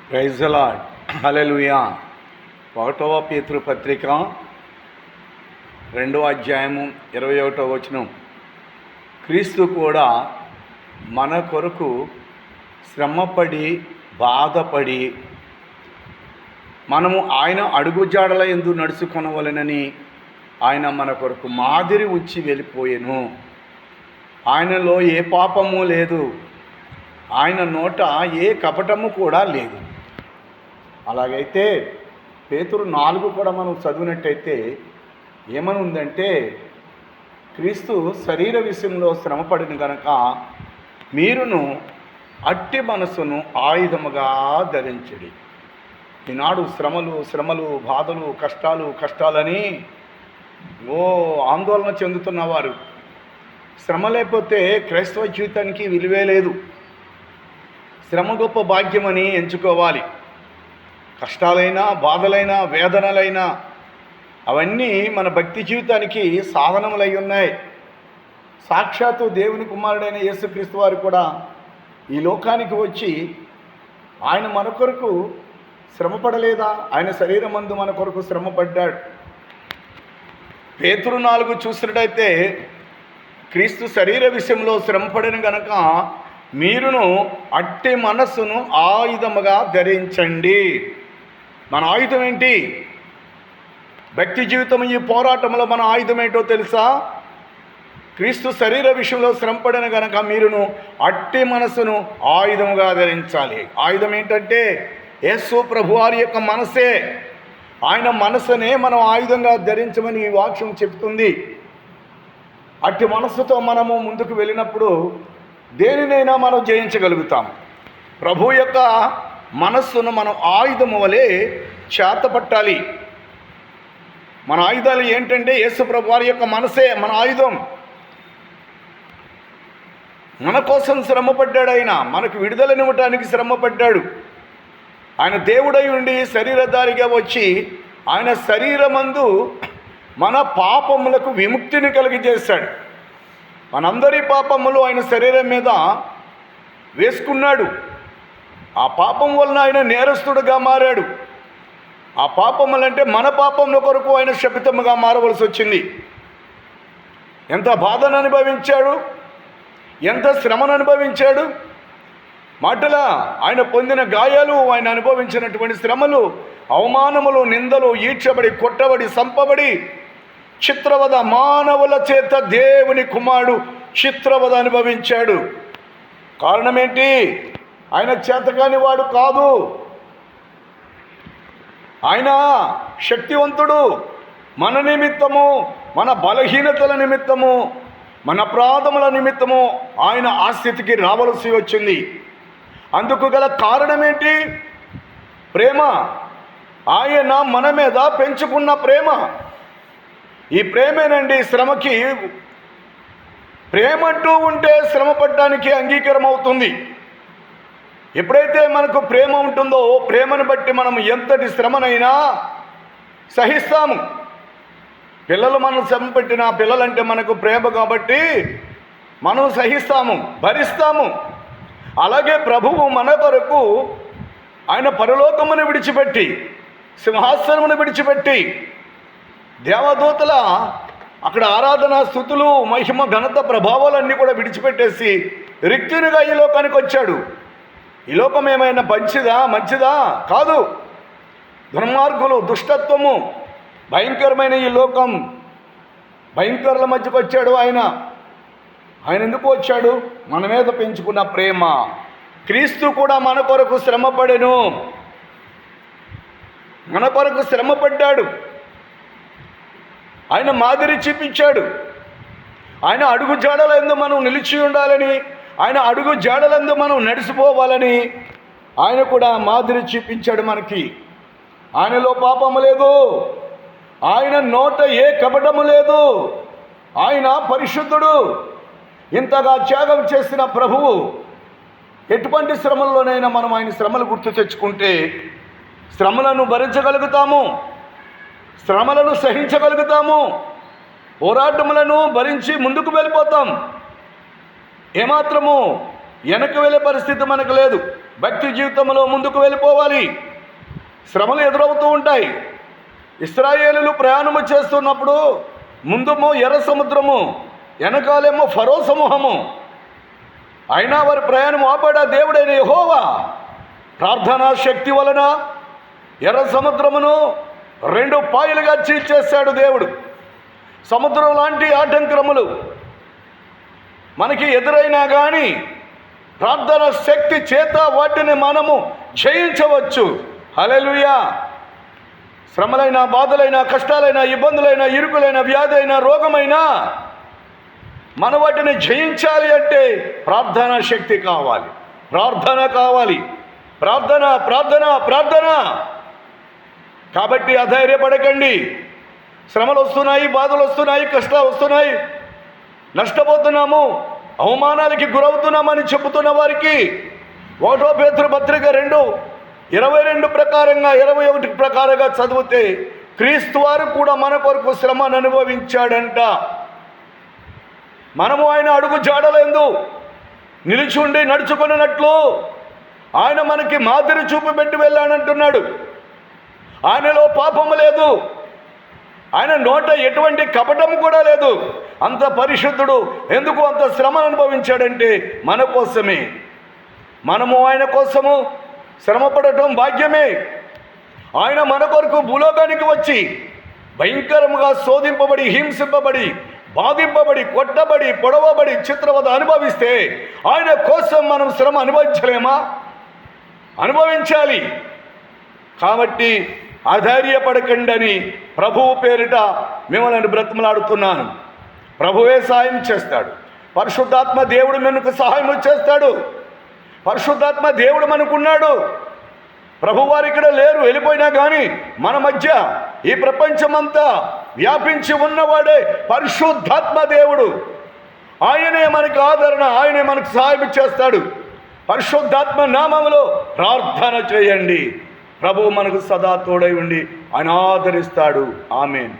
Praise the lord. హల్లెలూయా. 1వ పేతురు పత్రిక 2వ అధ్యాయము 21వ వచనం. క్రీస్తు కూడా మన కొరకు శ్రమపడి బాధపడి మనము ఆయన అడుగుజాడల యందు నడుచుకొనవలెనని ఆయన మన కొరకు మాదిరి ఉంచి వెళ్ళిపోయెను. ఆయనలో ఏ పాపము లేదు, ఆయన నోట ఏ కపటము కూడా లేదు. అలాగైతే పేతురు 4 కూడా మనం చదివినట్టయితే ఏమని ఉందంటే, క్రీస్తు శరీర విషయంలో శ్రమపడిన గనక మీరును అట్టి మనసును ఆయుధముగా ధరించడి. ఈనాడు శ్రమలు బాధలు కష్టాలని ఆందోళన చెందుతున్నవారు, శ్రమ లేకపోతే క్రైస్తవ జీవితానికి విలువే లేదు, శ్రమ గొప్ప భాగ్యమని ఎంచుకోవాలి. కష్టాలైనా బాధలైనా వేదనలైనా అవన్నీ మన భక్తి జీవితానికి సాధనములై ఉన్నాయి. సాక్షాత్తు దేవుని కుమారుడైన యేసుక్రీస్తు వారు కూడా ఈ లోకానికి వచ్చి ఆయన మన కొరకు శ్రమపడలేదా? ఆయన శరీరమందు మన కొరకు శ్రమపడ్డాడు. పేతురు 4 చూసినట్టయితే క్రీస్తు శరీర విషయంలో శ్రమపడిన గనక మీరును అట్టి మనస్సును ఆయుధముగా ధరించండి. మన ఆయుధం ఏంటి? భక్తి జీవితం. ఈ పోరాటంలో మన ఆయుధం ఏంటో తెలుసా? క్రీస్తు శరీర విషయంలో శ్రమపడిన గనక మీరును అట్టి మనస్సును ఆయుధముగా ధరించాలి. ఆయుధం ఏంటంటే యేసు ప్రభువారి యొక్క మనసే. ఆయన మనసునే మనం ఆయుధంగా ధరించమని ఈ వాక్యం చెప్తుంది. అట్టి మనస్సుతో మనము ముందుకు వెళ్ళినప్పుడు దేనినైనా మనం జయించగలుగుతాం. ప్రభు యొక్క మనస్సును మనం ఆయుధము వలె చేతపట్టాలి. మన ఆయుధాలు ఏంటంటే యేసు ప్రభు వారి యొక్క మనసే మన ఆయుధం. మన కోసం శ్రమపడ్డాడు. ఆయన మనకు విడుదలనివ్వటానికి శ్రమపడ్డాడు. ఆయన దేవుడై ఉండి శరీరధారిగా వచ్చి ఆయన శరీరమందు మన పాపములకు విముక్తిని కలిగజేశాడు. మనందరి పాపములు ఆయన శరీరం మీద వేసుకున్నాడు. ఆ పాపం వలన ఆయన నేరస్తుడుగా మారాడు. ఆ పాపములంటే మన పాపముల కొరకు ఆయన శపితముగా మారవలసి వచ్చింది. ఎంత బాధను అనుభవించాడు, ఎంత శ్రమను అనుభవించాడు. మాటలా ఆయన పొందిన గాయాలు, ఆయన అనుభవించినటువంటి శ్రమలు, అవమానములు, నిందలు, ఈడ్చబడి కొట్టబడి చంపబడి చిత్రవద, మానవుల చేత దేవుని కుమారుడు చిత్రవద అనుభవించాడు. కారణమేంటి? ఆయన చేతకాని వాడు కాదు. ఆయన శక్తివంతుడు. మన నిమిత్తము, మన బలహీనతల నిమిత్తము, మన అపరాధముల నిమిత్తము ఆయన ఆ స్థితికి రావలసి వచ్చింది. అందుకు గల కారణమేంటి? ప్రేమ. ఆయన మన మీద పెంచుకున్న ప్రేమ. ఈ ప్రేమేనండి శ్రమకి. ప్రేమ అంటూ ఉంటే శ్రమ పడడానికి అంగీకారం అవుతుంది. ఎప్పుడైతే మనకు ప్రేమ ఉంటుందో ప్రేమను బట్టి మనం ఎంతటి శ్రమనైనా సహిస్తాము. పిల్లలు మనం శ్రమ పెట్టిన పిల్లలంటే మనకు ప్రేమ కాబట్టి మనం సహిస్తాము, భరిస్తాము. అలాగే ప్రభువు మన కొరకు ఆయన పరలోకమును విడిచిపెట్టి, సింహాసనమును విడిచిపెట్టి, దేవదూతల అక్కడ ఆరాధన స్తుతులు, మహిమ, ఘనత, ప్రభావాలన్నీ కూడా విడిచిపెట్టేసి రిక్తునిగా ఈ లోకానికి వచ్చాడు. ఈ లోకం ఏమైనా మంచిదా? కాదు. దుర్మార్గులు, దుష్టత్వము, భయంకరమైన ఈ లోకం, భయంకరుల మధ్యకు వచ్చాడు ఆయన. ఆయన ఎందుకు వచ్చాడు? మన మీద పెంచుకున్న ప్రేమ. క్రీస్తు కూడా మన కొరకు శ్రమపడెను. మన కొరకు శ్రమపడ్డాడు. ఆయన మాదిరి చూపించాడు. ఆయన అడుగు జాడలందు మనం నిలిచి ఉండాలని, ఆయన అడుగు జాడలందు మనం నడిచిపోవాలని ఆయన కూడా మాదిరి చూపించాడు మనకి. ఆయనలో పాపము లేదు, ఆయన నోట ఏ కపటము లేదు, ఆయన పరిశుద్ధుడు. ఇంతగా త్యాగం చేసిన ప్రభువు ఎటువంటి శ్రమల్లోనైనా మనం ఆయన శ్రమలు గుర్తు తెచ్చుకుంటే శ్రమలను భరించగలుగుతాము, శ్రమలను సహించగలుగుతాము, పోరాటములను భరించి ముందుకు వెళ్ళిపోతాం. ఏమాత్రము వెనక్కి వెళ్ళే పరిస్థితి మనకు లేదు. భక్తి జీవితంలో ముందుకు వెళ్ళిపోవాలి. శ్రమలు ఎదురవుతూ ఉంటాయి. ఇశ్రాయేలులు ప్రయాణము చేస్తున్నప్పుడు ముందుమో ఎర్ర సముద్రము, వెనకాలేమో ఫరో సమూహము. అయినా వారి ప్రయాణం ఆపడా దేవుడైన యెహోవా ప్రార్థనా శక్తి వలన ఎర్ర సముద్రమును 2 పాయలుగా చీల్చేశాడు దేవుడు. సముద్రం లాంటి ఆటంకములు మనకి ఎదురైనా కానీ ప్రార్థన శక్తి చేత వాటిని మనము జయించవచ్చు. హల్లెలూయా. శ్రమలైన, బాధలైన, కష్టాలైన, ఇబ్బందులైన, ఇరుకులైన, వ్యాధి అయిన, రోగమైనా మనం వాటిని జయించాలి అంటే ప్రార్థనా శక్తి కావాలి, ప్రార్థన కావాలి. ప్రార్థన ప్రార్థన ప్రార్థన. కాబట్టి అధైర్యపడకండి. శ్రమలు వస్తున్నాయి, బాధలు వస్తున్నాయి, కష్టాలు వస్తున్నాయి, నష్టపోతున్నాము, అవమానాలకి గురవుతున్నామని చెబుతున్న వారికి 1 పేతురు పత్రిక 2:22 ప్రకారంగా 21 ప్రకారంగా చదివితే క్రీస్తు వారు కూడా మన కొరకు శ్రమను అనుభవించాడంట. మనము ఆయన అడుగు జాడలందు నిలిచి ఉండి నడుచుకున్నట్లు ఆయన మనకి మాదిరి చూపెట్టి వెళ్ళాడంటున్నాడు. ఆయనలో పాపము లేదు, ఆయన నోట ఎటువంటి కపటము కూడా లేదు. అంత పరిశుద్ధుడు. ఎందుకు అంత శ్రమను అనుభవించాడంటే మన కోసమే. మనము ఆయన కోసము శ్రమపడటం భాగ్యమే. ఆయన మన కొరకు భూలోకానికి వచ్చి భయంకరముగా శోధింపబడి, హింసింపబడి, బాధింపబడి, కొట్టబడి, పొడవబడి, చిత్రవద అనుభవిస్తే ఆయన కోసం మనం శ్రమ అనుభవించలేమా? అనుభవించాలి. కాబట్టి అధైర్యపడకండి అని ప్రభువు పేరిట మిమ్మల్ని బ్రతిమలాడుతున్నాను. ప్రభువే సహాయం చేస్తాడు. పరిశుద్ధాత్మ దేవుడు మనకు సహాయం చేస్తాడు. పరిశుద్ధాత్మ దేవుడు మనకున్నాడు. ప్రభువారు ఇక్కడ లేరు, వెళ్ళిపోయినా కానీ మన మధ్య ఈ ప్రపంచమంతా వ్యాపించి ఉన్నవాడే పరిశుద్ధాత్మ దేవుడు. ఆయనే మనకు ఆదరణ, ఆయనే మనకు సహాయం చేస్తాడు. పరిశుద్ధాత్మ నామములో ప్రార్థన చేయండి. ప్రభువు మనకు సదా తోడై ఉండి ఆయన ఆదరిస్తాడు. ఆమేన్.